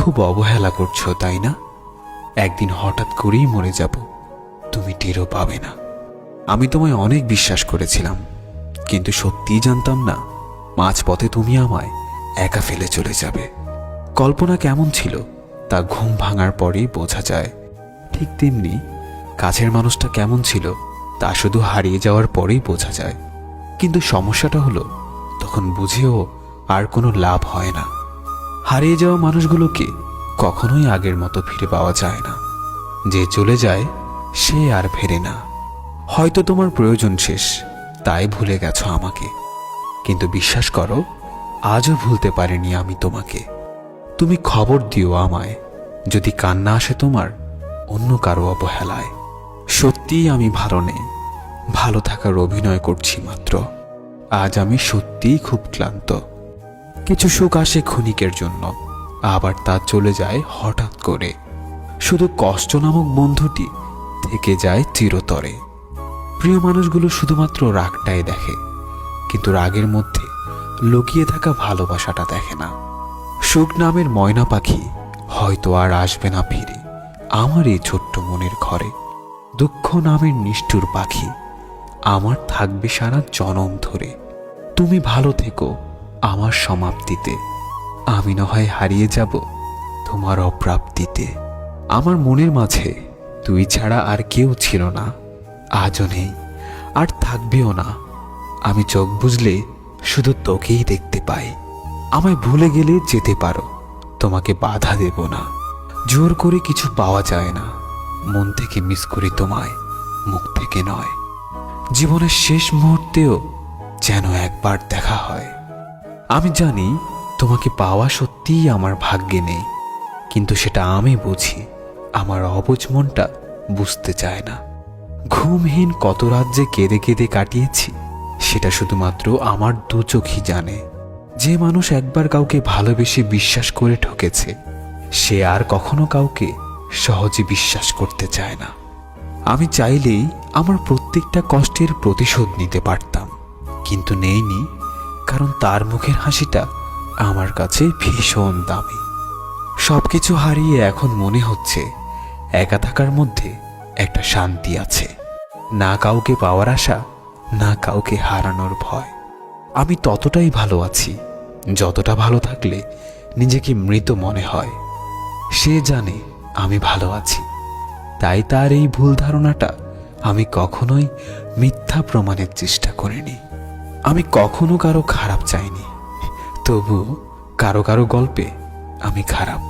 খুব অবহেলা করছো, তাই না? একদিন হঠাৎ করেই মরে যাব, তুমি টেরও পাবে না। আমি তোমায় অনেক বিশ্বাস করেছিলাম, কিন্তু সত্যিই জানতাম না মাঝপথে তুমি আমায় একা ফেলে চলে যাবে। কল্পনা কেমন ছিল তা ঘুম ভাঙার পরেই বোঝা যায়। ঠিক তেমনি কাছের মানুষটা কেমন ছিল তা শুধু হারিয়ে যাওয়ার পরেই বোঝা যায়। কিন্তু সমস্যাটা হলো, তখন বুঝেও আর কোনো লাভ হয় না। হারিয়ে যাওয়া মানুষগুলোকে কখনোই আগের মতো ফিরে পাওয়া যায় না। যে চলে যায় সে আর ফেরে না। হয়তো তোমার প্রয়োজন শেষ, তাই ভুলে গেছো আমাকে, কিন্তু বিশ্বাস করো, আজও ভুলতে পারিনি আমি তোমাকে। তুমি খবর দিও আমায় যদি কান্না আসে তোমার অন্য কারো অবহেলায়। সত্যিই আমি ভালো নেই, ভালো থাকার অভিনয় করছি মাত্র। আজ আমি সত্যিই খুব ক্লান্ত। কিছু সুখ আসে ক্ষণিকের জন্য, আবার তা চলে যায় হঠাৎ করে। শুধু কষ্ট নামক বন্ধুটি থেকে যায় চিরতরে। প্রিয় মানুষগুলো শুধুমাত্র রাগটাই দেখে, কিন্তু রাগের মধ্যে লুকিয়ে থাকা ভালোবাসাটা দেখে না। সুখ নামের ময়না পাখি হয়তো আর আসবে না ফিরে আমার এই ছোট্ট মনের ঘরে। দুঃখ নামের নিষ্ঠুর পাখি আমার থাকবে সারা জনম ধরে। তুমি ভালো থেকো আমার সমাপ্তিতে, আমি না হয় হারিয়ে যাব তোমার অপ্রাপ্তিতে। আমার মনের মাঝে তুই ছাড়া আর কেউ ছিল না, আজও নেই আর থাকবেও না। আমি চোখ বুঝলে শুধু তোকেই দেখতে পাই। আমায় ভুলে গেলে যেতে পারো, তোমাকে বাধা দেব না। জোর করে কিছু পাওয়া যায় না, মন থেকে মিস করি তোমায়, মুখ থেকে নয়। জীবনের শেষ মুহূর্তেও যেন একবার দেখা হয়। আমি জানি তোমাকে পাওয়া সত্যিই আমার ভাগ্যে নেই, কিন্তু সেটা আমি বুঝি, আমার অবুঝ মনটা বুঝতে চায় না। ঘুমহীন কত রাত যে কেঁদে কেঁদে কাটিয়েছি সেটা শুধুমাত্র আমার দু চোখই জানে। যে মানুষ একবার কাউকে ভালোবেসে বিশ্বাস করে ঠকেছে, সে আর কখনো কাউকে সহজে বিশ্বাস করতে চায় না। আমি চাইলেই আমার প্রত্যেকটা কষ্টের প্রতিশোধ নিতে পারতাম, কিন্তু নেইনি, কারণ তার মুখের হাসিটা আমার কাছে ভীষণ দামি। সবকিছু হারিয়ে এখন মনে হচ্ছে একা থাকার মধ্যে একটা শান্তি আছে। না কাউকে পাওয়ার আশা, না কাউকে হারানোর ভয়। আমি ততটাই ভালো আছি যতটা ভালো থাকলে নিজেকে মৃত মনে হয়। সে জানে আমি ভালো আছি, তাই তার এই ভুল ধারণাটা আমি কখনোই মিথ্যা প্রমাণের চেষ্টা করিনি। আমি কখনো কারো খারাপ চাইনি, তবু কারো কারো গল্পে আমি খারাপ।